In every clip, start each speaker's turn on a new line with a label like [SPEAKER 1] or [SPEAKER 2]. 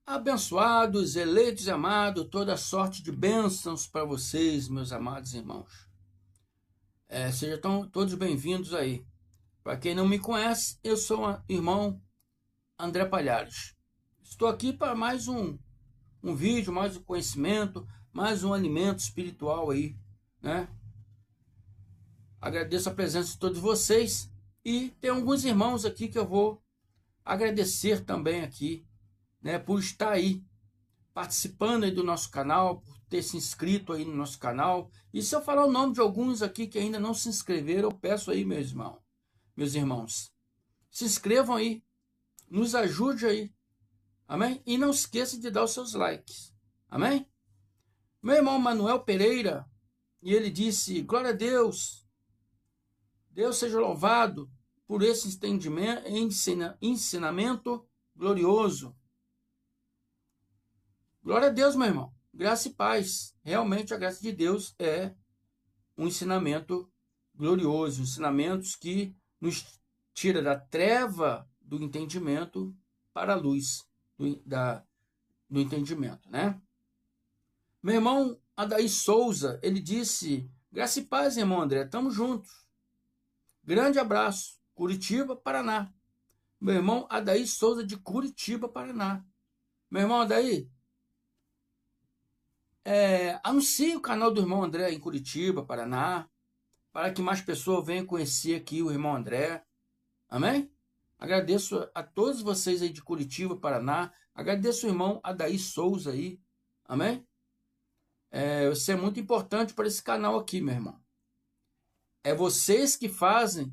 [SPEAKER 1] Abençoados, eleitos e amados, toda sorte de bênçãos para vocês, meus amados irmãos. Sejam todos bem-vindos aí. Para quem não me conhece, eu sou o irmão André Palhares. Estou aqui para mais um vídeo, mais um conhecimento, mais um alimento espiritual aí, né? Agradeço a presença de todos vocês e tem alguns irmãos aqui que eu vou agradecer também aqui, né, por estar aí participando aí do nosso canal, por ter se inscrito aí no nosso canal. E se eu falar o nome de alguns aqui que ainda não se inscreveram, eu peço aí, meus irmãos, se inscrevam aí, nos ajude aí, amém? E não esqueça de dar os seus likes, amém? Meu irmão Manuel Pereira, e ele disse: glória a Deus, Deus seja louvado por esse ensinamento glorioso. Glória a Deus, meu irmão. Graça e paz. Realmente a graça de Deus é um ensinamento glorioso, ensinamentos que nos tira da treva do entendimento para a luz do entendimento, né? Meu irmão Adair Souza, ele disse: graça e paz, irmão André, estamos juntos. Grande abraço. Curitiba, Paraná. Meu irmão Adair Souza de Curitiba, Paraná. Meu irmão Adair, anuncie o canal do irmão André em Curitiba, Paraná, para que mais pessoas venham conhecer aqui o irmão André. Amém? Agradeço a todos vocês aí de Curitiba, Paraná. Agradeço o irmão Adair Souza aí. Amém? Você é muito importante para esse canal aqui, meu irmão. É vocês que fazem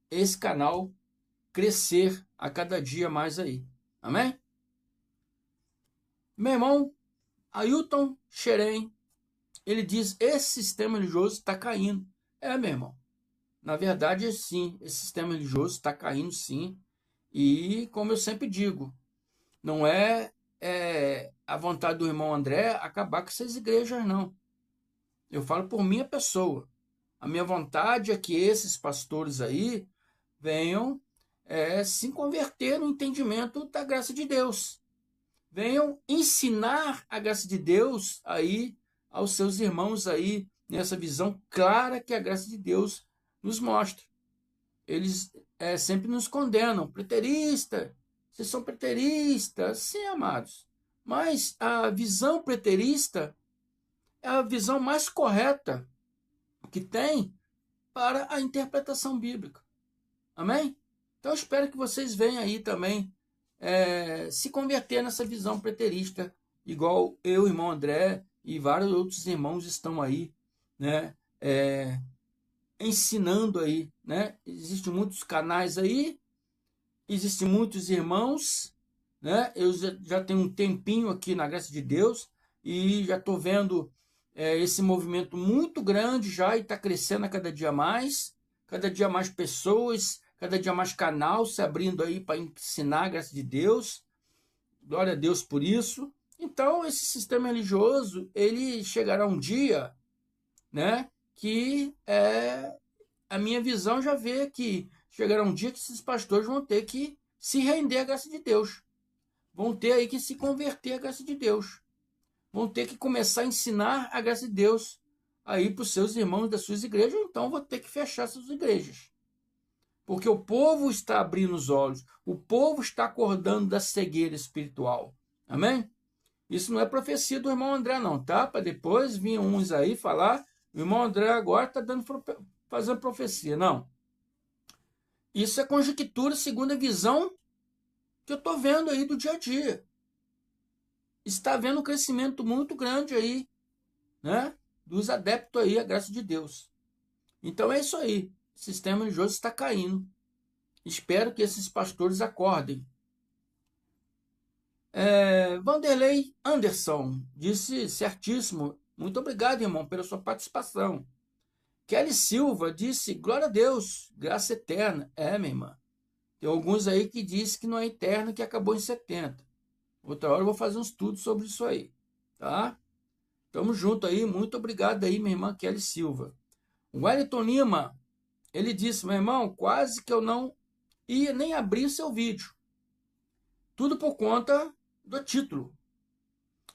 [SPEAKER 1] esse canal crescer a cada dia mais aí. Amém? Meu irmão Ailton Xerém, ele diz: esse sistema religioso está caindo. Meu irmão, na verdade, sim, esse sistema religioso está caindo, sim. E, como eu sempre digo, não é a vontade do irmão André acabar com essas igrejas, não. Eu falo por minha pessoa. A minha vontade é que esses pastores aí venham se converter no entendimento da graça de Deus. Venham ensinar a graça de Deus aí aos seus irmãos aí, nessa visão clara que a graça de Deus nos mostra. Eles sempre nos condenam. Preterista, vocês são preteristas. Sim, amados. Mas a visão preterista é a visão mais correta que tem para a interpretação bíblica. Amém? Então eu espero que vocês venham aí também se converter nessa visão preterista, igual eu, irmão André, e vários outros irmãos estão aí, né, ensinando aí, né? Existem muitos canais aí, existem muitos irmãos, né? Eu já tenho um tempinho aqui na graça de Deus e já estou vendo esse movimento muito grande já, e está crescendo a cada dia mais pessoas, cada dia mais canal se abrindo aí para ensinar a graça de Deus. Glória a Deus por isso. Então, esse sistema religioso, ele chegará um dia, né, que a minha visão já vê que chegará um dia que esses pastores vão ter que se render à graça de Deus. Vão ter aí que se converter à graça de Deus. Vão ter que começar a ensinar a graça de Deus aí para os seus irmãos das suas igrejas, ou então vão ter que fechar suas igrejas. Porque o povo está abrindo os olhos, o povo está acordando da cegueira espiritual. Amém? Isso não é profecia do irmão André, não, tá? Para depois vir uns aí falar: o irmão André agora está fazendo profecia. Não. Isso é conjectura segundo a visão que eu estou vendo aí do dia a dia. Está havendo um crescimento muito grande aí, né, dos adeptos aí à graça de Deus. Então é isso aí. O sistema religioso está caindo. Espero que esses pastores acordem. Vanderlei Anderson disse: certíssimo. Muito obrigado, irmão, pela sua participação. Kelly Silva disse: glória a Deus, graça eterna. Minha irmã. Tem alguns aí que dizem que não é eterno, que acabou em 70. Outra hora eu vou fazer um estudo sobre isso aí, tá? Tamo junto aí, muito obrigado aí, minha irmã Kelly Silva. O Wellington Lima, ele disse: meu irmão, quase que eu não ia nem abrir seu vídeo. Tudo por conta do título.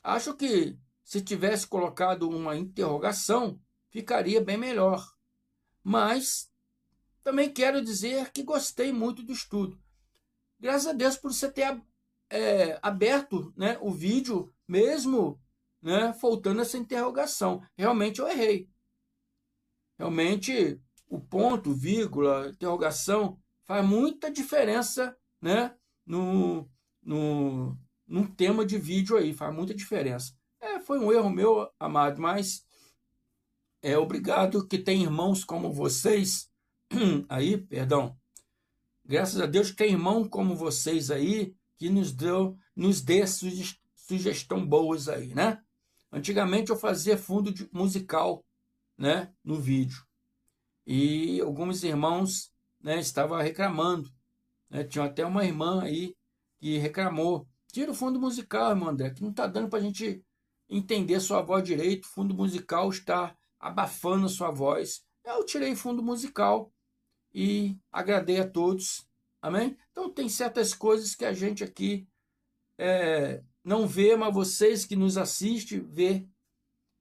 [SPEAKER 1] Acho que se tivesse colocado uma interrogação, ficaria bem melhor. Mas também quero dizer que gostei muito do estudo. Graças a Deus por você ter aberto, né, o vídeo, mesmo, né, faltando essa interrogação. Realmente eu errei. Realmente o ponto, vírgula, interrogação faz muita diferença, né, num tema de vídeo aí, faz muita diferença. Foi um erro meu, amado, mas obrigado que tem irmãos como vocês aí, perdão. Graças a Deus que tem irmão como vocês aí que nos dê sugestão boas aí, né? Antigamente eu fazia fundo musical, né, no vídeo. E alguns irmãos, né, estavam reclamando, né? Tinha até uma irmã aí que reclamou: tira o fundo musical, irmão André, que não está dando para a gente entender sua voz direito, o fundo musical está abafando a sua voz. Eu tirei fundo musical e agradei a todos, amém? Então tem certas coisas que a gente aqui não vê, mas vocês que nos assistem vê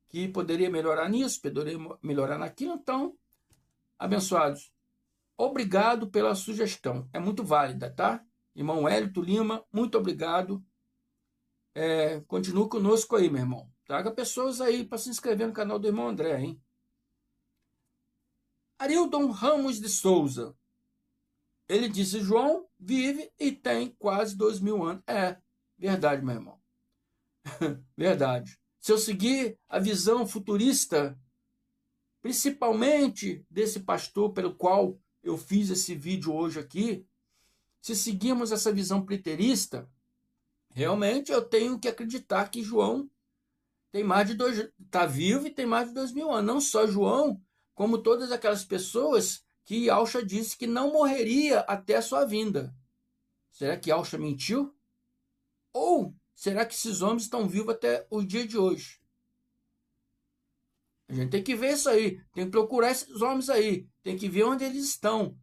[SPEAKER 1] que poderia melhorar nisso, poderia melhorar naquilo. Então, abençoados, obrigado pela sugestão, é muito válida, tá? Irmão Hélito Lima, muito obrigado. Continue conosco aí, meu irmão. Traga pessoas aí para se inscrever no canal do irmão André, hein? Arilton Ramos de Souza. Ele disse: João vive e tem quase 2000 anos. Verdade, meu irmão. Verdade. Se eu seguir a visão futurista, principalmente desse pastor pelo qual eu fiz esse vídeo hoje aqui, se seguirmos essa visão preterista, realmente eu tenho que acreditar que João tem está vivo e tem mais de 2000 anos. Não só João, como todas aquelas pessoas que Alcha disse que não morreria até a sua vinda. Será que Alcha mentiu? Ou será que esses homens estão vivos até o dia de hoje? A gente tem que ver isso aí, tem que procurar esses homens aí, tem que ver onde eles estão,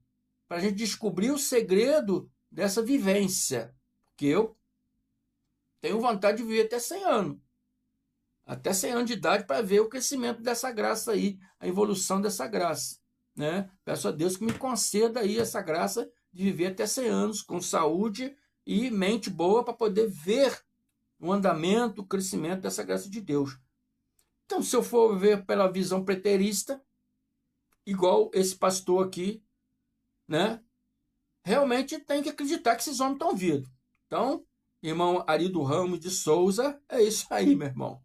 [SPEAKER 1] para a gente descobrir o segredo dessa vivência. Porque eu tenho vontade de viver até 100 anos. Até 100 anos de idade, para ver o crescimento dessa graça aí, a evolução dessa graça, né? Peço a Deus que me conceda aí essa graça de viver até 100 anos, com saúde e mente boa, para poder ver o andamento, o crescimento dessa graça de Deus. Então, se eu for ver pela visão preterista, igual esse pastor aqui, né? Realmente tem que acreditar que esses homens estão vivos. Então, irmão Arilton Ramos de Souza, é isso aí, meu irmão.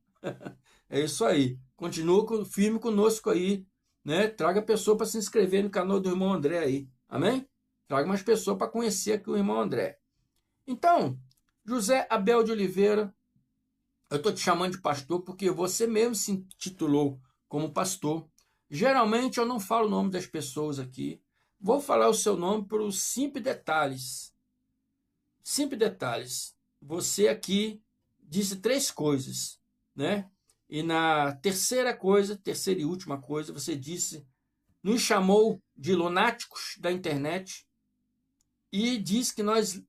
[SPEAKER 1] É isso aí. Continua firme conosco aí, né? Traga pessoa para se inscrever no canal do irmão André aí. Amém? Traga mais pessoas para conhecer aqui o irmão André. Então, José Abel de Oliveira, eu estou te chamando de pastor porque você mesmo se intitulou como pastor. Geralmente eu não falo o nome das pessoas aqui. Vou falar o seu nome por simples detalhes. Simples detalhes. Você aqui disse 3 coisas, né? E na terceira e última coisa, você disse, nos chamou de lunáticos da internet e disse que nós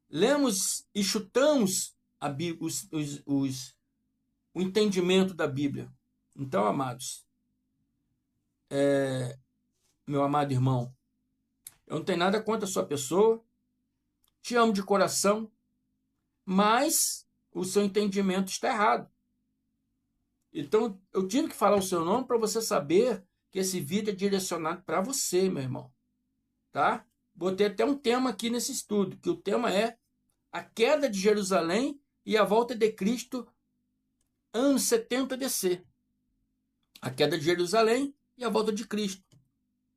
[SPEAKER 1] lemos e chutamos a Bíblia, o entendimento da Bíblia. Então, amados, meu amado irmão, eu não tenho nada contra a sua pessoa, te amo de coração, mas o seu entendimento está errado. Então, eu tive que falar o seu nome para você saber que esse vídeo é direcionado para você, meu irmão. Tá? Botei até um tema aqui nesse estudo, que o tema é a queda de Jerusalém e a volta de Cristo, anos 70 DC. A queda de Jerusalém e a volta de Cristo,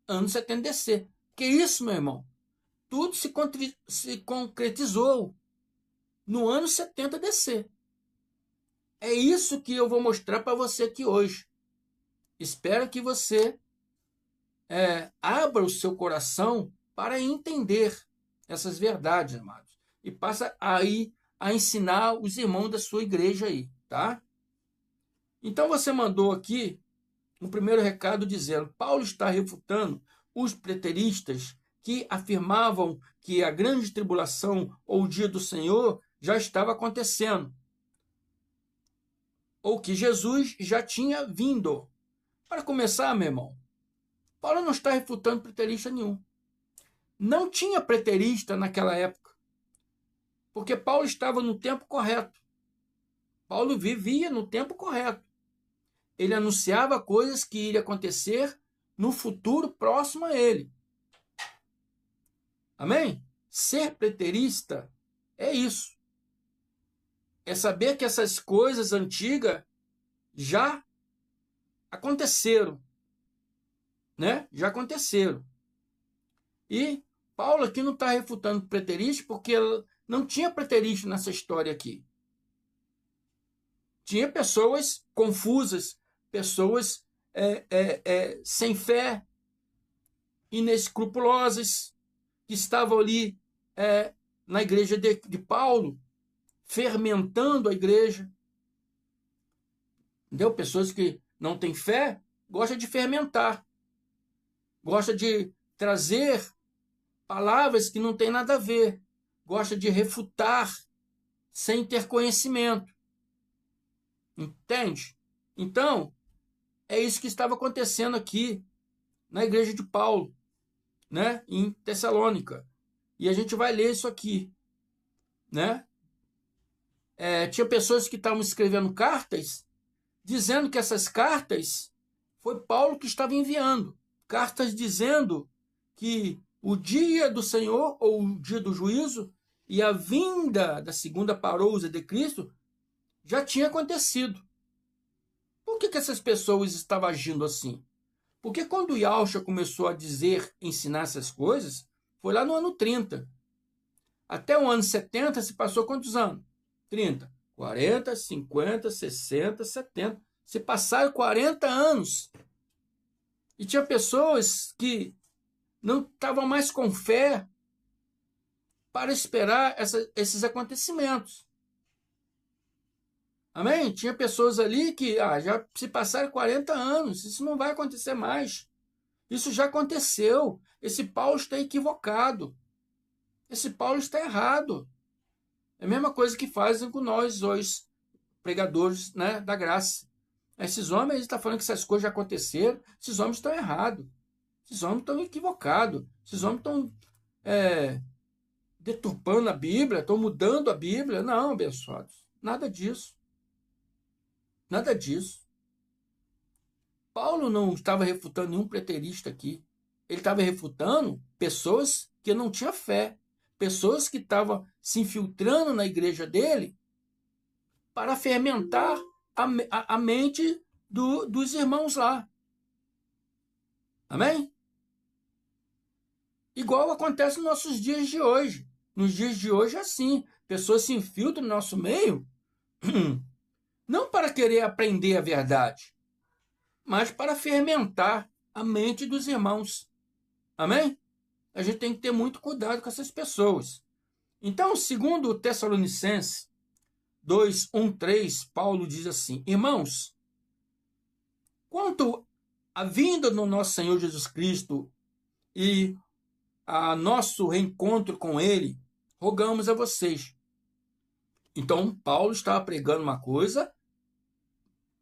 [SPEAKER 1] anos 70 DC. Que isso, meu irmão? Tudo se concretizou no ano 70 DC. É isso que eu vou mostrar para você aqui hoje. Espero que você abra o seu coração para entender essas verdades, amados. E passa aí a ensinar os irmãos da sua igreja aí, tá? Então você mandou aqui um primeiro recado dizendo: Paulo está refutando os preteristas que afirmavam que a grande tribulação ou o dia do Senhor já estava acontecendo, ou que Jesus já tinha vindo. Para começar, meu irmão, Paulo não está refutando preterista nenhum. Não tinha preterista naquela época, porque Paulo estava no tempo correto. Paulo vivia no tempo correto. Ele anunciava coisas que iriam acontecer no futuro próximo a ele. Amém? Ser preterista é isso. É saber que essas coisas antigas já aconteceram, né? Já aconteceram. E Paulo aqui não está refutando preterista porque não tinha preterista nessa história aqui. Tinha pessoas confusas, pessoas sem fé, inescrupulosas, que estavam ali na igreja de Paulo, fermentando a igreja. Entendeu? Pessoas que não têm fé gostam de fermentar, gostam de trazer palavras que não têm nada a ver, gostam de refutar sem ter conhecimento. Entende? Então, é isso que estava acontecendo aqui na igreja de Paulo, né? Em Tessalônica. E a gente vai ler isso aqui, né? Tinha pessoas que estavam escrevendo cartas dizendo que essas cartas foi Paulo que estava enviando. Cartas dizendo que o dia do Senhor, ou o dia do juízo, e a vinda da segunda parousia de Cristo já tinha acontecido. Por que essas pessoas estavam agindo assim? Porque quando o Yahshua começou a ensinar essas coisas, foi lá no ano 30. Até o ano 70 se passou quantos anos? 30, 40, 50, 60, 70. Se passaram 40 anos. E tinha pessoas que não estavam mais com fé para esperar esses acontecimentos. Amém? Tinha pessoas ali que já se passaram 40 anos, isso não vai acontecer mais. Isso já aconteceu. Esse Paulo está equivocado. Esse Paulo está errado. É a mesma coisa que fazem com nós hoje, pregadores, né, da graça. Esses homens estão falando que essas coisas já aconteceram, esses homens estão errados. Esses homens estão equivocados. Esses homens estão deturpando a Bíblia, estão mudando a Bíblia. Não, abençoados. Nada disso. Nada disso. Paulo não estava refutando nenhum preterista aqui. Ele estava refutando pessoas que não tinham fé. Pessoas que estavam se infiltrando na igreja dele para fermentar a mente dos irmãos lá. Amém? Igual acontece nos nossos dias de hoje. Nos dias de hoje é assim. Pessoas se infiltram no nosso meio não para querer aprender a verdade, mas para fermentar a mente dos irmãos. Amém? A gente tem que ter muito cuidado com essas pessoas. Então, segundo Tessalonicenses 2, 1, 3, Paulo diz assim: irmãos, quanto à vinda do nosso Senhor Jesus Cristo e a nosso reencontro com Ele, rogamos a vocês. Então, Paulo estava pregando uma coisa,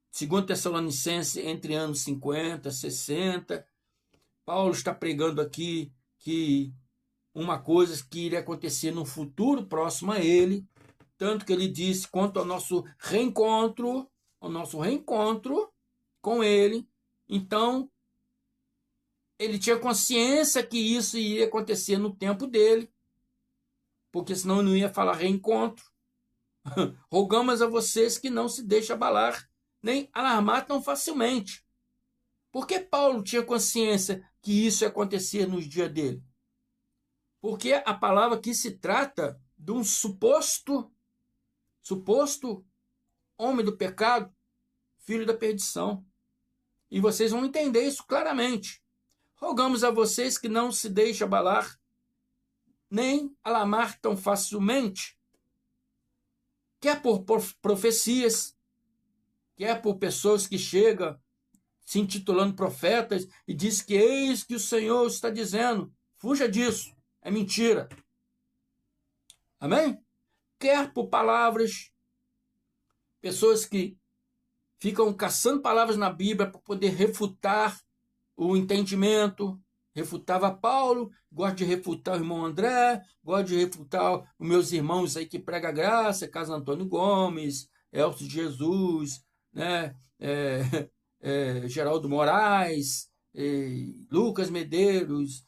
[SPEAKER 1] segundo Tessalonicenses, entre anos 50, 60, Paulo está pregando aqui que uma coisa que iria acontecer no futuro próximo a ele, tanto que ele disse quanto ao nosso reencontro com ele. Então, ele tinha consciência que isso iria acontecer no tempo dele, porque senão não ia falar reencontro. Rogamos a vocês que não se deixem abalar, nem alarmar tão facilmente. Por que Paulo tinha consciência que isso ia acontecer nos dias dele? Porque a palavra aqui se trata de um suposto homem do pecado, filho da perdição. E vocês vão entender isso claramente. Rogamos a vocês que não se deixem abalar, nem alarmar tão facilmente, quer por profecias, quer por pessoas que chegam se intitulando profetas e diz que eis que o Senhor está dizendo. Fuja disso, é mentira. Amém? quer por palavras, pessoas que ficam caçando palavras na Bíblia para poder refutar o entendimento. Refutava Paulo, gosto de refutar o irmão André, gosto de refutar os meus irmãos aí que pregam a graça, Caso Antônio Gomes, Elcio Jesus, né? Geraldo Moraes, Lucas Medeiros,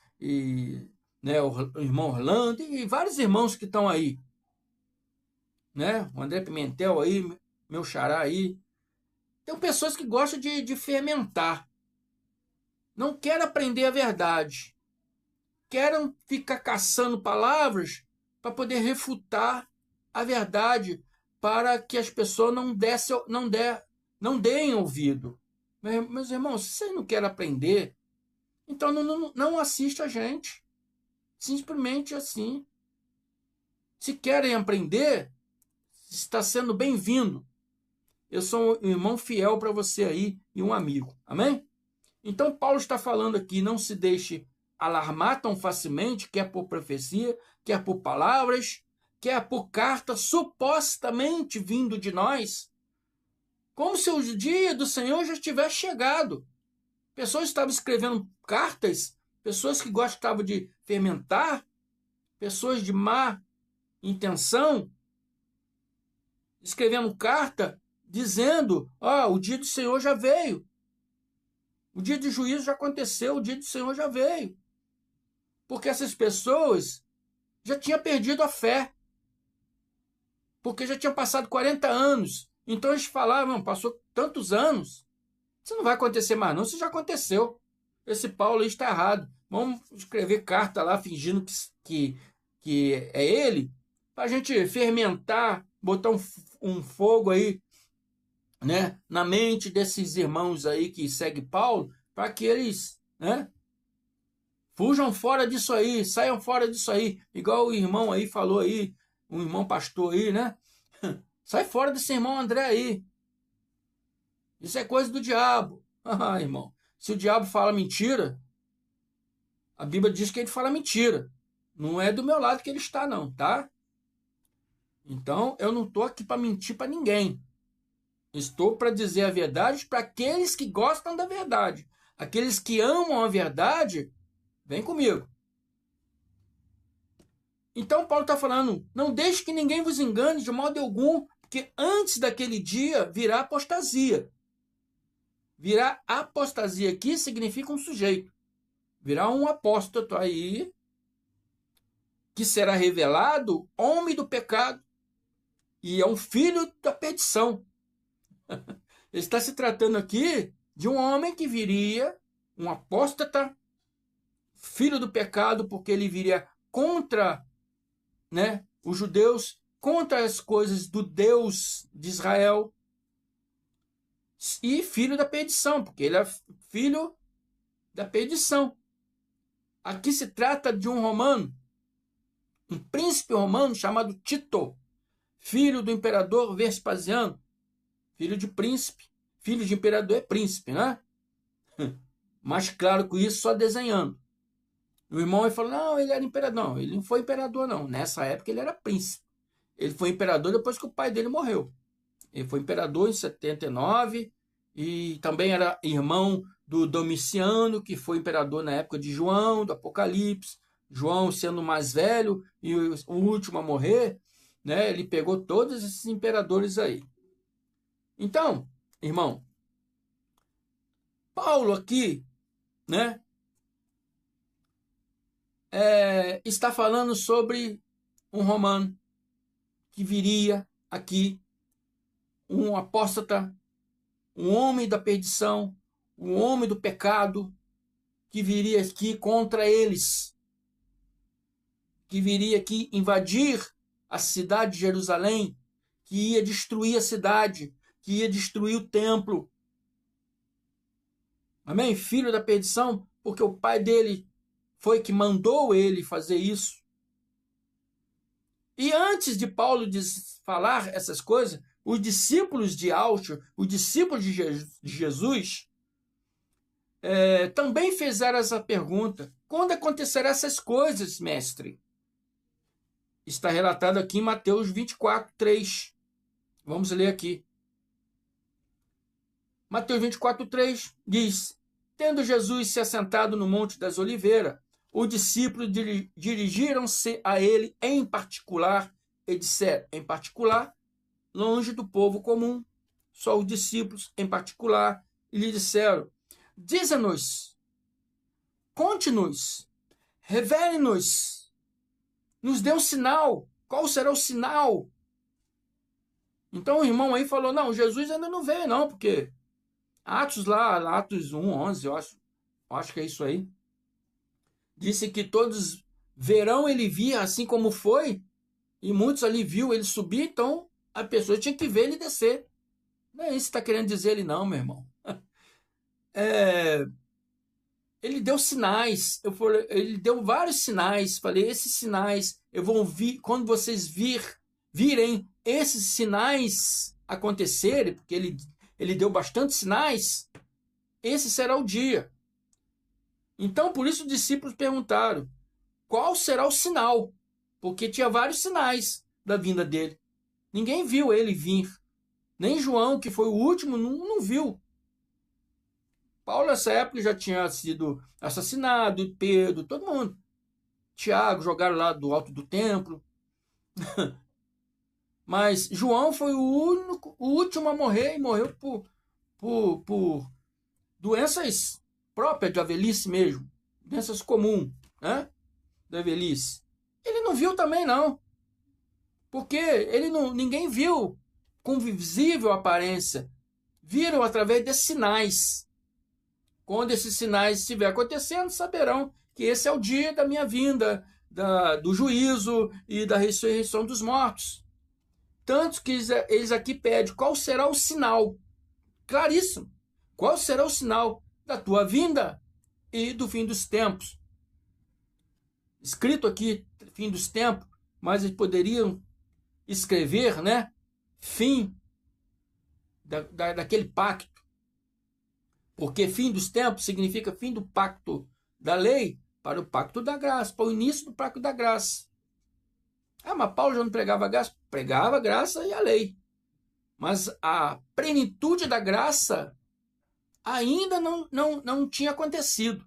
[SPEAKER 1] né? O irmão Orlando, e vários irmãos que estão aí, né? O André Pimentel aí, meu xará aí. Tem pessoas que gostam de fermentar. Não querem aprender a verdade. Querem ficar caçando palavras para poder refutar a verdade, para que as pessoas não deem ouvido. Meus irmãos, se vocês não querem aprender, então não assista a gente. Simplesmente assim. Se querem aprender, está sendo bem-vindo. Eu sou um irmão fiel para você aí e um amigo. Amém? Então, Paulo está falando aqui, não se deixe alarmar tão facilmente, quer por profecia, quer por palavras, quer por carta supostamente vindo de nós, como se o dia do Senhor já tivesse chegado. Pessoas estavam escrevendo cartas, pessoas que gostavam de fermentar, pessoas de má intenção, escrevendo carta, dizendo, o dia do Senhor já veio. O dia de juízo já aconteceu, o dia do Senhor já veio. Porque essas pessoas já tinham perdido a fé. Porque já tinham passado 40 anos. Então eles falavam, passou tantos anos, isso não vai acontecer mais não, isso já aconteceu. Esse Paulo aí está errado. Vamos escrever carta lá, fingindo que é ele, para a gente fermentar, botar um fogo aí, né, na mente desses irmãos aí que seguem Paulo, para que eles, né, fujam fora disso aí, saiam fora disso aí, igual o irmão aí falou aí, um irmão pastor aí, né? Sai fora desse irmão André aí. Isso é coisa do diabo. Irmão, se o diabo fala mentira, a Bíblia diz que ele fala mentira. Não é do meu lado que ele está não, tá? Então, eu não estou aqui para mentir para ninguém. Estou para dizer a verdade para aqueles que gostam da verdade. Aqueles que amam a verdade, vem comigo. Então Paulo está falando, não deixe que ninguém vos engane de modo algum, porque antes daquele dia virá apostasia. Virá apostasia aqui significa um sujeito. Virá um apóstolo aí, que será revelado homem do pecado, e é um filho da perdição. Ele está se tratando aqui de um homem que viria, um apóstata, filho do pecado, porque ele viria contra, né, os judeus, contra as coisas do Deus de Israel, e filho da perdição, porque ele é filho da perdição. Aqui se trata de um romano, um príncipe romano chamado Tito, filho do imperador Vespasiano, filho de príncipe, filho de imperador é príncipe, né? Mas claro que isso só desenhando. O irmão ele falou, não, ele era imperador. Não, ele não foi imperador, não. Nessa época ele era príncipe. Ele foi imperador depois que o pai dele morreu. Ele foi imperador em 79 e também era irmão do Domiciano, que foi imperador na época de João, do Apocalipse. João sendo o mais velho e o último a morrer, né? Ele pegou todos esses imperadores aí. Então, irmão, Paulo aqui, né, está falando sobre um romano que viria aqui, um apóstata, um homem da perdição, um homem do pecado, que viria aqui contra eles, que viria aqui invadir a cidade de Jerusalém, que ia destruir a cidade, que ia destruir o templo. Amém? Filho da perdição, porque o pai dele foi que mandou ele fazer isso. E antes de Paulo falar essas coisas, os discípulos de Álcio, os discípulos de Jesus, também fizeram essa pergunta. Quando acontecerão essas coisas, mestre? está relatado aqui em Mateus 24, 3. Vamos ler aqui. Mateus 24, 3 diz: Tendo Jesus se assentado no Monte das Oliveiras, os discípulos dirigiram-se a ele em particular e disseram, em particular, longe do povo comum, só os discípulos em particular, e lhe disseram: Dize-nos, conte-nos, revele-nos, nos dê um sinal. Qual será o sinal? Então o irmão aí falou: não, Jesus ainda não veio não, porque Atos 1, 11, eu acho que é isso aí, disse que todos verão ele vir assim como foi, e muitos ali viu ele subir, então a pessoa tinha que ver ele descer. Não é isso que está querendo dizer ele não, meu irmão. Ele deu sinais, ele deu vários sinais, falei, esses sinais, eu vou vir, quando vocês virem esses sinais acontecerem, porque ele deu bastante sinais, esse será o dia. Então, por isso os discípulos perguntaram, qual será o sinal? Porque tinha vários sinais da vinda dele. Ninguém viu ele vir. Nem João, que foi o último, não viu. Paulo, nessa época, já tinha sido assassinado, Pedro, todo mundo. Tiago, jogaram lá do alto do templo. Mas João foi o último a morrer, e morreu por doenças próprias da velhice mesmo. Doenças comuns, né? Da velhice. Ele não viu também, não. Porque ninguém viu com visível aparência. Viram através de sinais. Quando esses sinais estiverem acontecendo, saberão que esse é o dia da minha vinda, do juízo e da ressurreição dos mortos. Tanto que eles aqui pedem, qual será o sinal? Claríssimo. Qual será o sinal da tua vinda e do fim dos tempos? Escrito aqui, fim dos tempos, mas eles poderiam escrever, né? Fim daquele pacto. Porque fim dos tempos significa fim do pacto da lei para o pacto da graça, para o início do pacto da graça. Mas Paulo já não pregava graça? Pregava a graça e a lei. Mas a plenitude da graça ainda não tinha acontecido.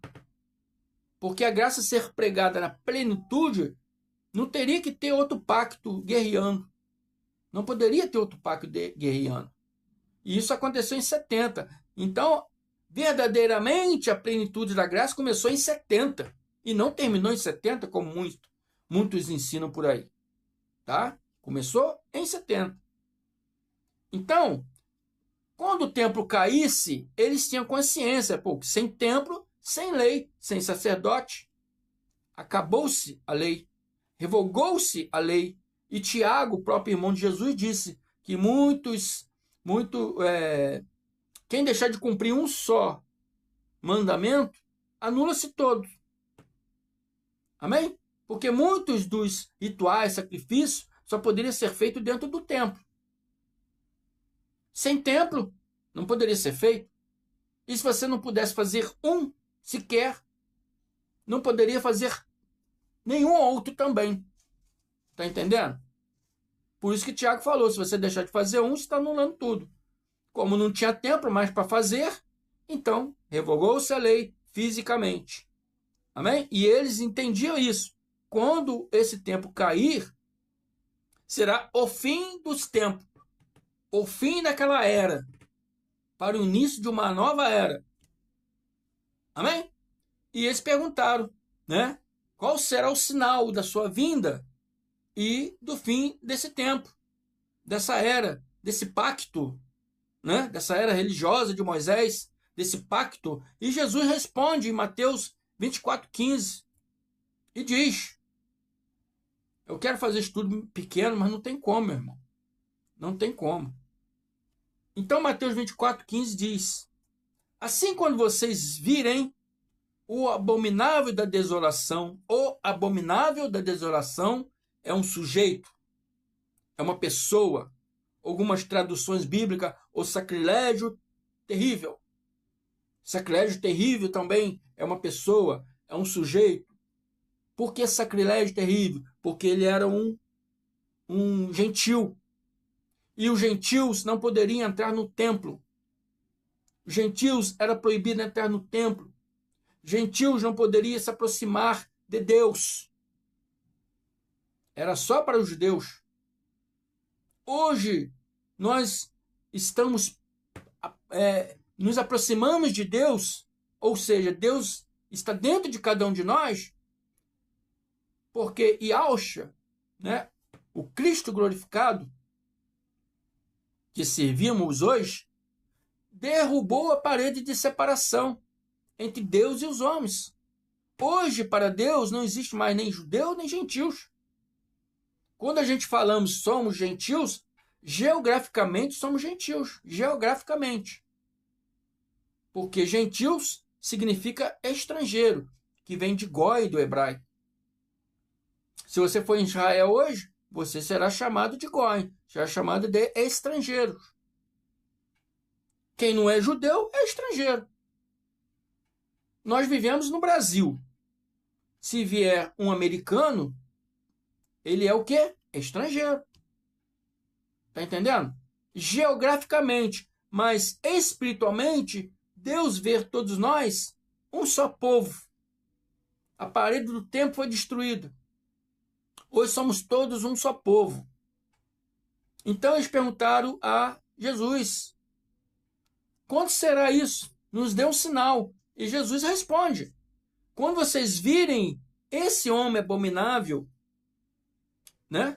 [SPEAKER 1] Porque a graça ser pregada na plenitude, não teria que ter outro pacto guerreando. Não poderia ter outro pacto guerreando. E isso aconteceu em 70. Então, verdadeiramente, a plenitude da graça começou em 70. E não terminou em 70, como muitos ensinam por aí. Tá? Começou em 70. Então, quando o templo caísse, eles tinham consciência, pô, sem templo, sem lei, sem sacerdote, acabou-se a lei, revogou-se a lei. E Tiago, o próprio irmão de Jesus, disse que quem deixar de cumprir um só mandamento, anula-se todo. Amém? Porque muitos dos rituais, sacrifícios, só poderiam ser feitos dentro do templo. Sem templo, não poderia ser feito. E se você não pudesse fazer um sequer, não poderia fazer nenhum outro também. Está entendendo? Por isso que Tiago falou, se você deixar de fazer um, você está anulando tudo. Como não tinha templo mais para fazer, então revogou-se a lei fisicamente. Amém? E eles entendiam isso. Quando esse tempo cair, será o fim dos tempos. O fim daquela era. Para o início de uma nova era. Amém? E eles perguntaram, né? Qual será o sinal da sua vinda e do fim desse tempo, dessa era, desse pacto, né? Dessa era religiosa de Moisés, desse pacto? E Jesus responde em Mateus 24:15 e diz: eu quero fazer estudo pequeno, mas não tem como, meu irmão. Não tem como. Então, Mateus 24:15 diz: assim, quando vocês virem o abominável da desolação é um sujeito, é uma pessoa. Algumas traduções bíblicas, o sacrilégio terrível. Sacrilégio terrível também é uma pessoa, é um sujeito. Por que sacrilégio terrível? Porque ele era um um gentil. E os gentios não poderiam entrar no templo. Os gentios era proibido entrar no templo. Gentios não poderiam se aproximar de Deus. Era só para os judeus. Hoje, nós estamos nos aproximamos de Deus, ou seja, Deus está dentro de cada um de nós, porque Yahushua, né, o Cristo glorificado, que servimos hoje, derrubou a parede de separação entre Deus e os homens. Hoje, para Deus, não existe mais nem judeu nem gentios. Quando a gente falamos somos gentios, geograficamente somos gentios. Geograficamente. Porque gentios significa estrangeiro, que vem de goi do hebraico. Se você for em Israel hoje, você será chamado de goi, será chamado de estrangeiro. Quem não é judeu é estrangeiro. Nós vivemos no Brasil. Se vier um americano, ele é o quê? Estrangeiro. Tá entendendo? Geograficamente, mas espiritualmente, Deus vê todos nós um só povo. A parede do templo foi destruída. Hoje somos todos um só povo. Então eles perguntaram a Jesus: quando será isso? Nos dê um sinal. E Jesus responde: quando vocês virem esse homem abominável, né,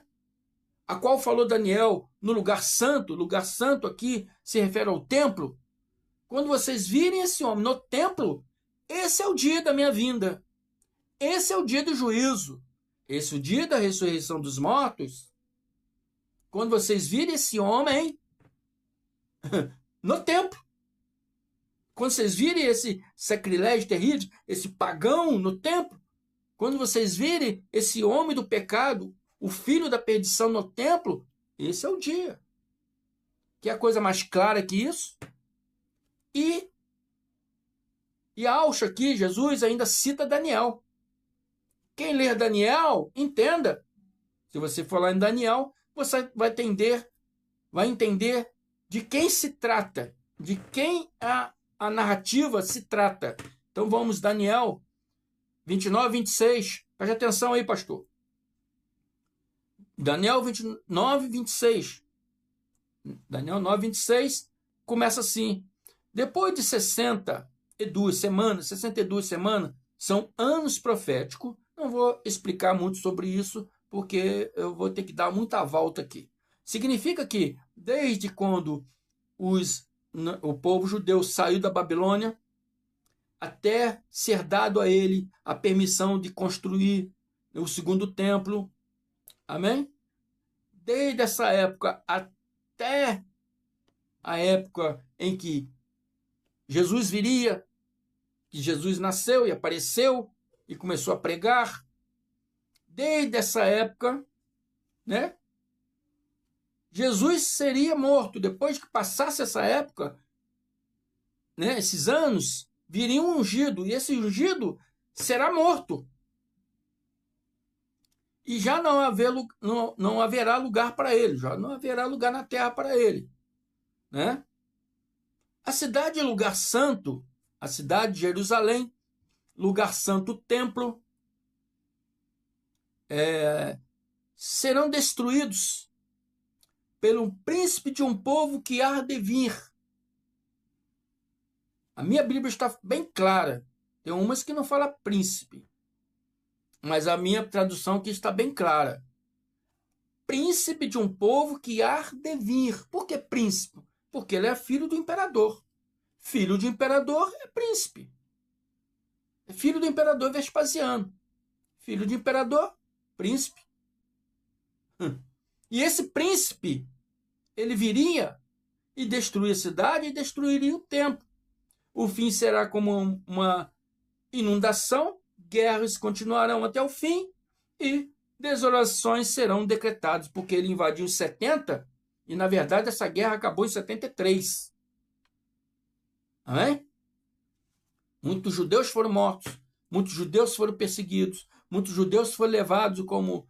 [SPEAKER 1] a qual falou Daniel no lugar santo aqui se refere ao templo. Quando vocês virem esse homem no templo, esse é o dia da minha vinda. Esse é o dia do juízo. Esse é o dia da ressurreição dos mortos. Quando vocês virem esse homem no templo. Quando vocês virem esse sacrilégio terrível, esse pagão no templo. Quando vocês virem esse homem do pecado, o filho da perdição no templo, esse é o dia. Que é a coisa mais clara que isso? E Yahushua aqui, Jesus, ainda cita Daniel. Quem ler Daniel, entenda. Se você for lá em Daniel, você vai entender de quem se trata, de quem a narrativa se trata. Então vamos, Daniel 29, 26. Preste atenção aí, pastor. Daniel 29, 26. Daniel 9, 26 começa assim: depois de 62 semanas, são anos proféticos. Não vou explicar muito sobre isso, porque eu vou ter que dar muita volta aqui. Significa que, desde quando o povo judeu saiu da Babilônia, até ser dado a ele a permissão de construir o segundo templo, amém? Desde essa época até a época em que Jesus viria, que Jesus nasceu e apareceu e começou a pregar, desde essa época, né? Jesus seria morto. Depois que passasse essa época, né, esses anos, viria um ungido, e esse ungido será morto. E já não haverá lugar para ele, já não haverá lugar na terra para ele, né? A cidade é lugar santo, a cidade de Jerusalém, lugar santo, templo, serão destruídos pelo príncipe de um povo que há de vir. A minha Bíblia está bem clara. Tem umas que não fala príncipe, mas a minha tradução aqui está bem clara. Príncipe de um povo que há de vir. Por que príncipe? Porque ele é filho do imperador. Filho de imperador é príncipe. É filho do imperador Vespasiano. Filho de imperador, príncipe. E esse príncipe, ele viria e destruiria a cidade e destruiria o templo. O fim será como uma inundação, guerras continuarão até o fim e desolações serão decretadas, porque ele invadiu 70 e, na verdade, essa guerra acabou em 73. Amém? Muitos judeus foram mortos, muitos judeus foram perseguidos, muitos judeus foram levados como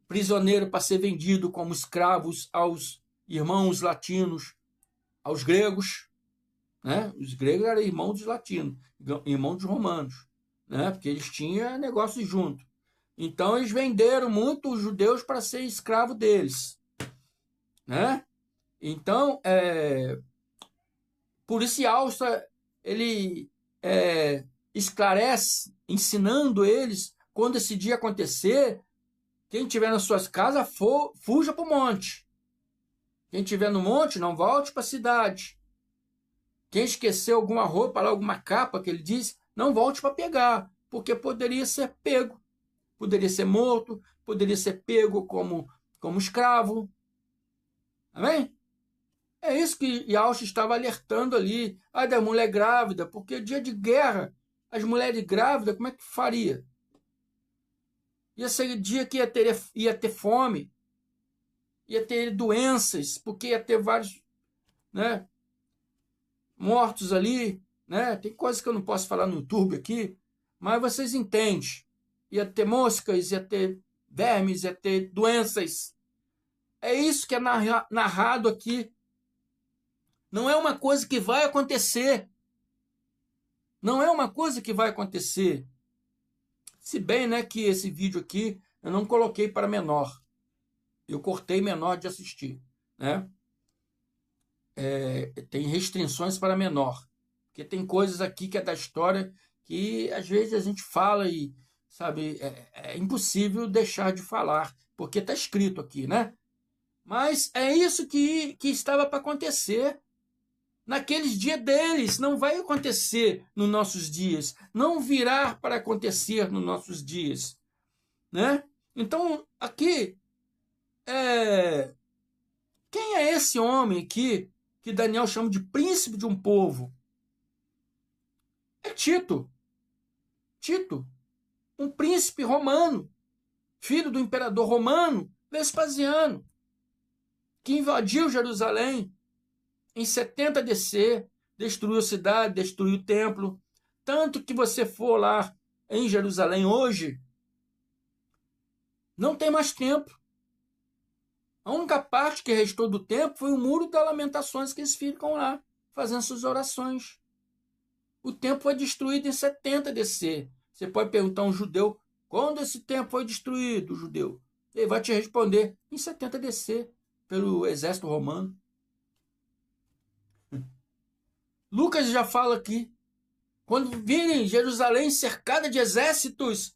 [SPEAKER 1] prisioneiro para ser vendido como escravos aos irmãos latinos, aos gregos, né? Os gregos eram irmãos dos latinos, irmãos dos romanos, né? Porque eles tinham negócios juntos. Então eles venderam muito os judeus para ser escravo deles, né? Então, por isso Austra, ele esclarece, ensinando eles, quando esse dia acontecer, quem estiver nas suas casas, fuja para o monte. Quem estiver no monte, não volte para a cidade. Quem esqueceu alguma roupa, lá, alguma capa que ele disse, não volte para pegar, porque poderia ser pego. Poderia ser morto, poderia ser pego como escravo. Amém? É isso que Yauch estava alertando ali. Da mulher grávida, porque dia de guerra, as mulheres grávidas, como é que faria? Ia ser dia que ia ter fome, ia ter doenças, porque ia ter vários, né, mortos ali, né? Tem coisas que eu não posso falar no YouTube aqui, mas vocês entendem. Ia ter moscas, ia ter vermes, ia ter doenças. É isso que é narrado aqui. Não é uma coisa que vai acontecer. Não é uma coisa que vai acontecer. Se bem, né, que esse vídeo aqui eu não coloquei para menor. Eu cortei menor de assistir, né? Tem restrições para menor. Porque tem coisas aqui que é da história que às vezes a gente fala e, sabe, é impossível deixar de falar, porque está escrito aqui, né? Mas é isso que estava para acontecer naqueles dias deles. Não vai acontecer nos nossos dias. Não virá para acontecer nos nossos dias, né? Então, aqui, quem é esse homem aqui que Daniel chama de príncipe de um povo? É Tito. Tito, um príncipe romano, filho do imperador romano Vespasiano, que invadiu Jerusalém em 70 DC, destruiu a cidade, destruiu o templo. Tanto que você for lá em Jerusalém hoje, não tem mais templo. A única parte que restou do templo foi o muro das lamentações, que eles ficam lá fazendo suas orações. O templo foi destruído em 70 DC. Você pode perguntar a um judeu, quando esse templo foi destruído, judeu? Ele vai te responder, em 70 DC, pelo exército romano. Lucas já fala aqui, quando virem Jerusalém cercada de exércitos,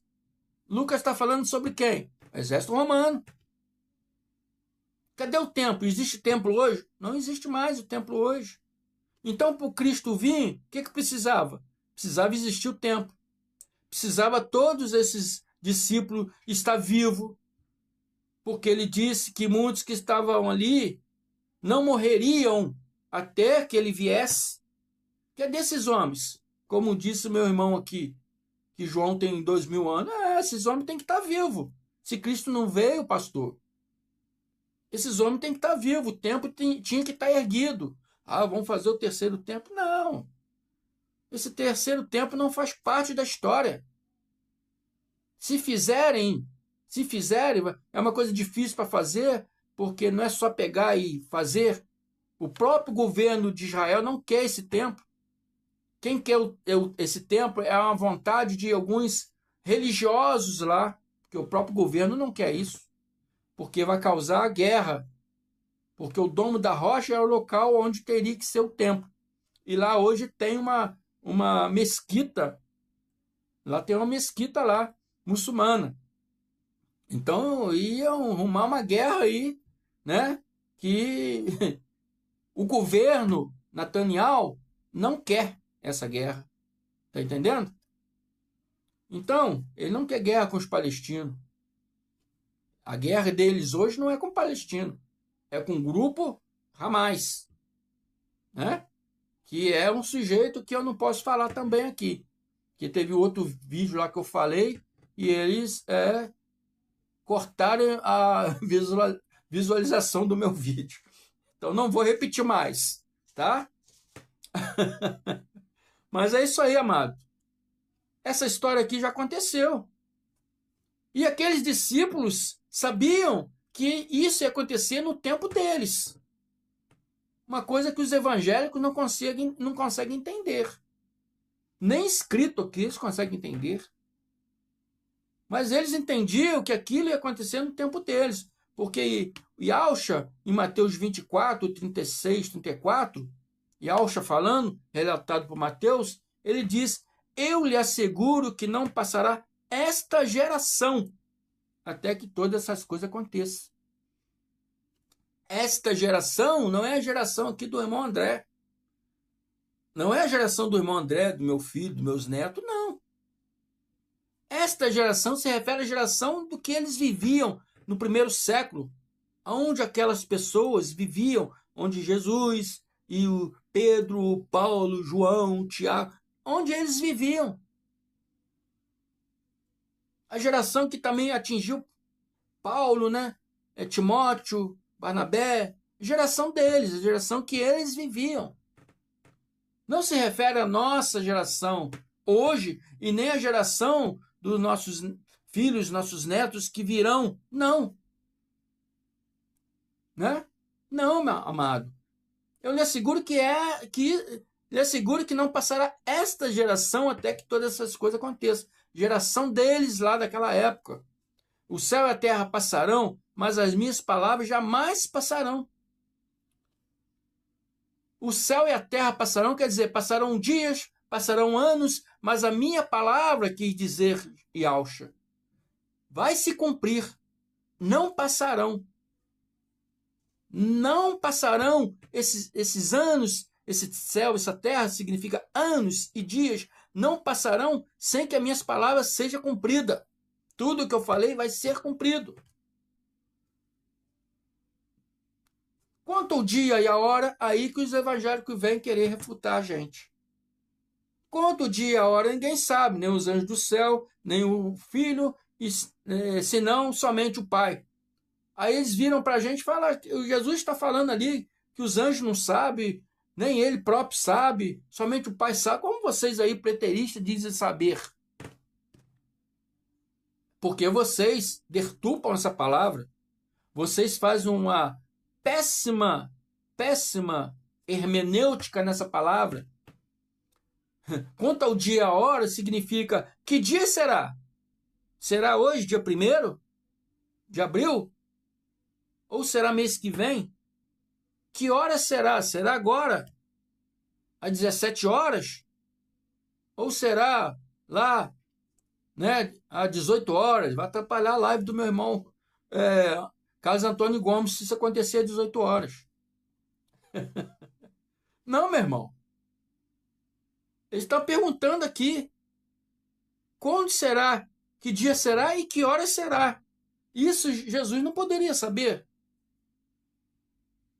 [SPEAKER 1] Lucas está falando sobre quem? O exército romano. Cadê o templo? Existe templo hoje? Não existe mais o templo hoje. Então, para o Cristo vir, o que precisava? Precisava existir o templo. Precisava todos esses discípulos estar vivos, porque ele disse que muitos que estavam ali não morreriam até que ele viesse. Que é desses homens? Como disse meu irmão aqui, que João tem 2000 anos. Esses homens têm que estar vivos. Se Cristo não veio, pastor, esses homens têm que estar vivos. O templo tinha que estar erguido. Vamos fazer o terceiro templo? Não. Esse terceiro templo não faz parte da história. Se fizerem, é uma coisa difícil para fazer, porque não é só pegar e fazer. O próprio governo de Israel não quer esse templo. Quem quer esse templo é uma vontade de alguns religiosos lá, porque o próprio governo não quer isso, porque vai causar guerra, porque o domo da rocha é o local onde teria que ser o templo. E lá hoje tem uma mesquita, lá, muçulmana. Então iam arrumar uma guerra aí, né? Que o governo Netanyahu não quer essa guerra. Tá entendendo? Então, ele não quer guerra com os palestinos. A guerra deles hoje não é com o palestino, é com o grupo Hamas, né? Que é um sujeito que eu não posso falar também aqui. Que teve outro vídeo lá que eu falei e eles cortaram a visualização do meu vídeo. Então não vou repetir mais, tá? Mas é isso aí, amado. Essa história aqui já aconteceu. E aqueles discípulos sabiam que isso ia acontecer no tempo deles. Uma coisa que os evangélicos não conseguem entender. Nem escrito aqui eles conseguem entender. Mas eles entendiam que aquilo ia acontecer no tempo deles. Porque Yahshua, em Mateus 24, 36, 34, Yahshua falando, relatado por Mateus, ele diz: eu lhe asseguro que não passará esta geração até que todas essas coisas aconteçam. Esta geração não é a geração aqui do irmão André. Não é a geração do irmão André, do meu filho, dos meus netos, não. Esta geração se refere à geração do que eles viviam no primeiro século, onde aquelas pessoas viviam, onde Jesus e o Pedro, Paulo, João, Tiago, onde eles viviam. A geração que também atingiu Paulo, né? Timóteo, Barnabé, geração deles, a geração que eles viviam. Não se refere à nossa geração hoje e nem à geração dos nossos filhos, nossos netos que virão. Não. Né? Não, meu amado. Eu lhe asseguro lhe asseguro que não passará esta geração até que todas essas coisas aconteçam. Geração deles lá daquela época. O céu e a terra passarão, mas as minhas palavras jamais passarão. O céu e a terra passarão, quer dizer, passarão dias, passarão anos, mas a minha palavra, quis dizer Yahshua, vai se cumprir. Não passarão. Não passarão esses anos, esse céu, essa terra, significa anos e dias, não passarão sem que as minhas palavras sejam cumpridas. Tudo que eu falei vai ser cumprido. Quanto ao dia e a hora, aí que os evangélicos vêm querer refutar a gente. Quanto o dia e a hora, ninguém sabe, nem os anjos do céu, nem o filho, senão somente o Pai. Aí eles viram para a gente e falaram, Jesus está falando ali que os anjos não sabem, nem ele próprio sabe, somente o Pai sabe. Como vocês aí, preteristas, dizem saber? Porque vocês deturpam essa palavra, vocês fazem uma péssima hermenêutica nessa palavra. Quanto ao dia e a hora, significa, que dia será? Será hoje, dia 1º de abril? Ou será mês que vem? Que hora será? Será agora? Às 17 horas? Ou será lá, né, às 18 horas? Vai atrapalhar a live do meu irmão Carlos Antônio Gomes se isso acontecer às 18 horas. Não, meu irmão. Eles estão perguntando aqui quando será, que dia será e que hora será. Isso Jesus não poderia saber.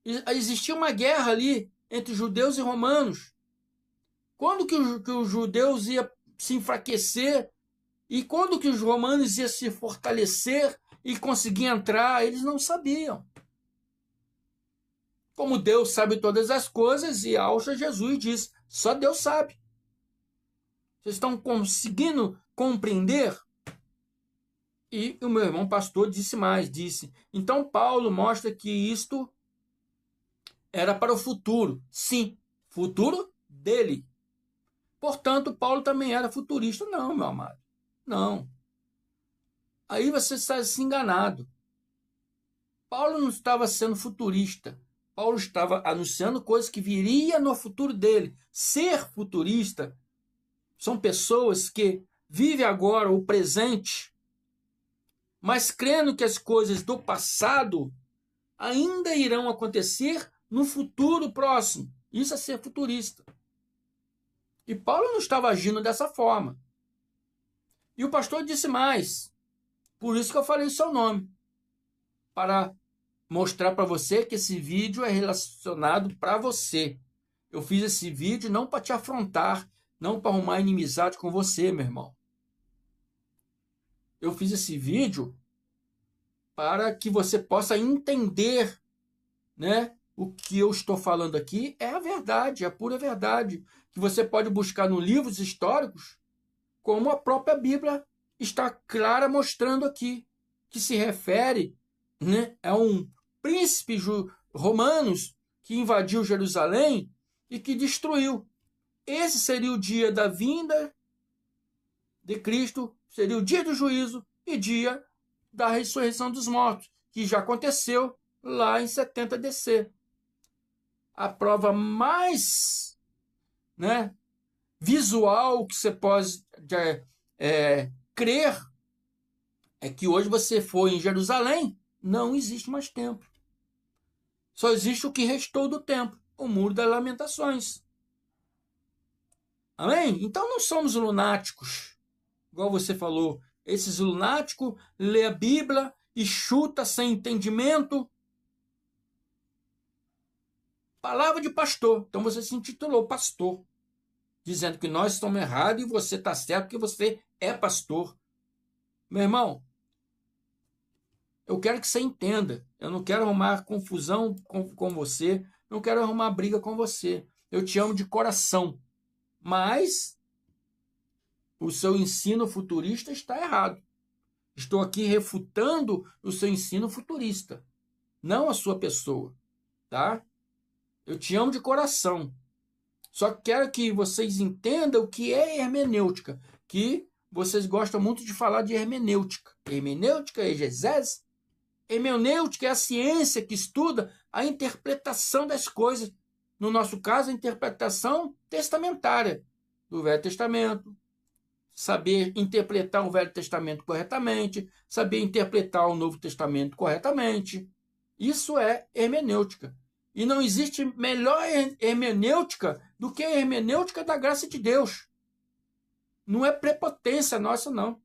[SPEAKER 1] Existia uma guerra ali entre judeus e romanos. Quando que os judeus iam se enfraquecer e quando que os romanos iam se fortalecer e conseguir entrar, eles não sabiam. Como Deus sabe todas as coisas, e Yahshua Jesus diz, só Deus sabe. Vocês estão conseguindo compreender? E o meu irmão pastor disse mais, então Paulo mostra que isto era para o futuro. Sim, futuro dele. Portanto, Paulo também era futurista. Não, meu amado. Não. Aí você está se enganado. Paulo não estava sendo futurista. Paulo estava anunciando coisas que viriam no futuro dele. Ser futurista são pessoas que vivem agora o presente, mas crendo que as coisas do passado ainda irão acontecer no futuro próximo. Isso é ser futurista. E Paulo não estava agindo dessa forma. E o pastor disse mais. Por isso que eu falei o seu nome. Para mostrar para você que esse vídeo é relacionado para você. Eu fiz esse vídeo não para te afrontar, não para arrumar inimizade com você, meu irmão. Eu fiz esse vídeo para que você possa entender, né? O que eu estou falando aqui é a verdade, é a pura verdade, que você pode buscar nos livros históricos, como a própria Bíblia está clara mostrando aqui, que se refere, né, a um príncipe romanos que invadiu Jerusalém e que destruiu. Esse seria o dia da vinda de Cristo, seria o dia do juízo e dia da ressurreição dos mortos, que já aconteceu lá em 70 DC. A prova mais, né, visual que você pode crer é que hoje você foi em Jerusalém, não existe mais templo. Só existe o que restou do templo, o Muro das Lamentações. Amém? Então não somos lunáticos, igual você falou. Esses lunáticos lê a Bíblia e chuta sem entendimento. Palavra de pastor. Então você se intitulou pastor, dizendo que nós estamos errados e você está certo porque você é pastor. Meu irmão, eu quero que você entenda. Eu não quero arrumar confusão com você. Não quero arrumar briga com você. Eu te amo de coração. Mas o seu ensino futurista está errado. Estou aqui refutando o seu ensino futurista, não a sua pessoa, tá? Eu te amo de coração. Só quero que vocês entendam o que é hermenêutica, que vocês gostam muito de falar de hermenêutica. Hermenêutica, exegese. Hermenêutica é a ciência que estuda a interpretação das coisas. No nosso caso, a interpretação testamentária do Velho Testamento. Saber interpretar o Velho Testamento corretamente, saber interpretar o Novo Testamento corretamente. Isso é hermenêutica. E não existe melhor hermenêutica do que a hermenêutica da graça de Deus. Não é prepotência nossa, não.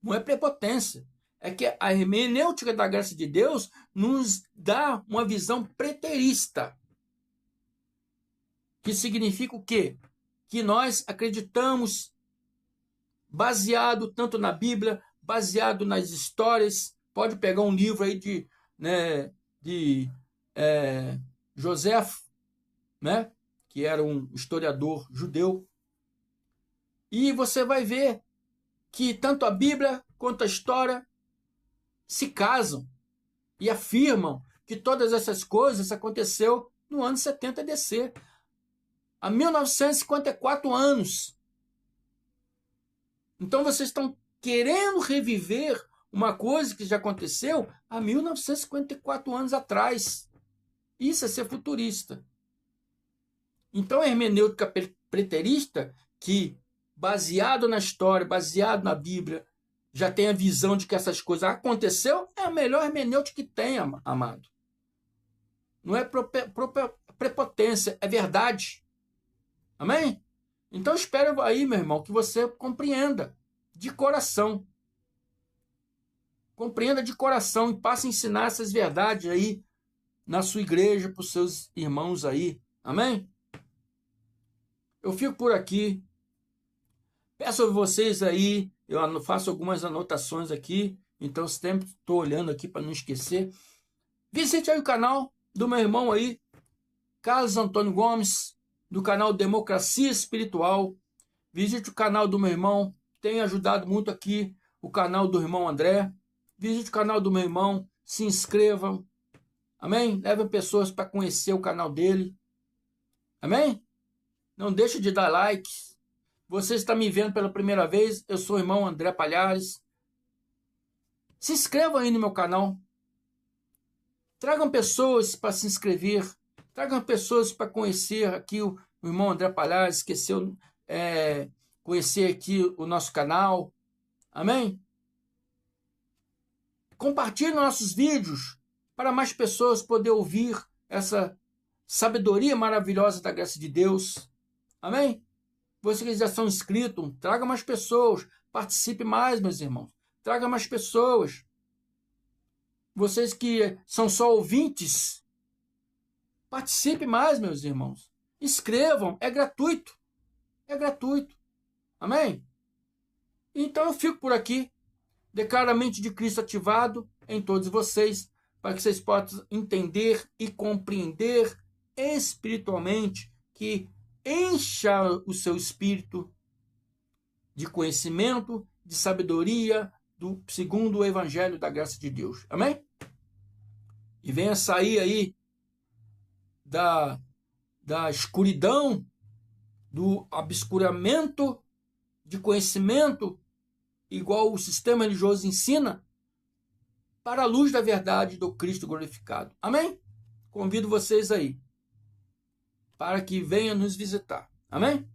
[SPEAKER 1] Não é prepotência. É que a hermenêutica da graça de Deus nos dá uma visão preterista. Que significa o quê? Que nós acreditamos, baseado tanto na Bíblia, baseado nas histórias. Pode pegar um livro aí de Joséfo, né, que era um historiador judeu. E você vai ver que tanto a Bíblia quanto a história se casam e afirmam que todas essas coisas aconteceu no ano 70 DC. Há 1954 anos. Então vocês estão querendo reviver uma coisa que já aconteceu há 1954 anos atrás. Isso é ser futurista. Então a hermenêutica preterista, que baseado na história, baseado na Bíblia, já tem a visão de que essas coisas aconteceu, é a melhor hermenêutica que tem, amado. Não é prepotência, é verdade. Amém? Então espero aí, meu irmão, que você compreenda de coração. Compreenda de coração e passe a ensinar essas verdades aí na sua igreja para os seus irmãos aí. Amém? Eu fico por aqui. Peço a vocês aí, eu faço algumas anotações aqui, então sempre estou olhando aqui para não esquecer. Visite aí o canal do meu irmão aí, Carlos Antônio Gomes, do canal Democracia Espiritual. Visite o canal do meu irmão, tem ajudado muito aqui o canal do irmão André. Visite o canal do meu irmão, se inscrevam. Amém? Levem pessoas para conhecer o canal dele. Amém? Não deixe de dar like. Você está me vendo pela primeira vez, eu sou o irmão André Palhares. Se inscrevam aí no meu canal. Tragam pessoas para se inscrever. Tragam pessoas para conhecer aqui o irmão André Palhares, conhecer aqui o nosso canal. Amém? Compartilhe nossos vídeos para mais pessoas poderem ouvir essa sabedoria maravilhosa da graça de Deus. Amém? Vocês que já são inscritos, traga mais pessoas. Participe mais, meus irmãos. Traga mais pessoas. Vocês que são só ouvintes, participe mais, meus irmãos. Escrevam, é gratuito. É gratuito. Amém? Então eu fico por aqui. Declaro a mente de Cristo ativado em todos vocês, para que vocês possam entender e compreender espiritualmente, que encha o seu espírito de conhecimento, de sabedoria, segundo o Evangelho da graça de Deus. Amém? E venha sair aí da escuridão, do obscuramento de conhecimento, igual o sistema religioso ensina, para a luz da verdade do Cristo glorificado. Amém? Convido vocês aí, para que venham nos visitar. Amém?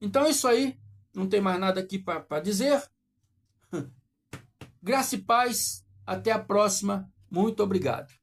[SPEAKER 1] Então é isso aí. Não tem mais nada aqui para dizer. Graça e paz. Até a próxima. Muito obrigado.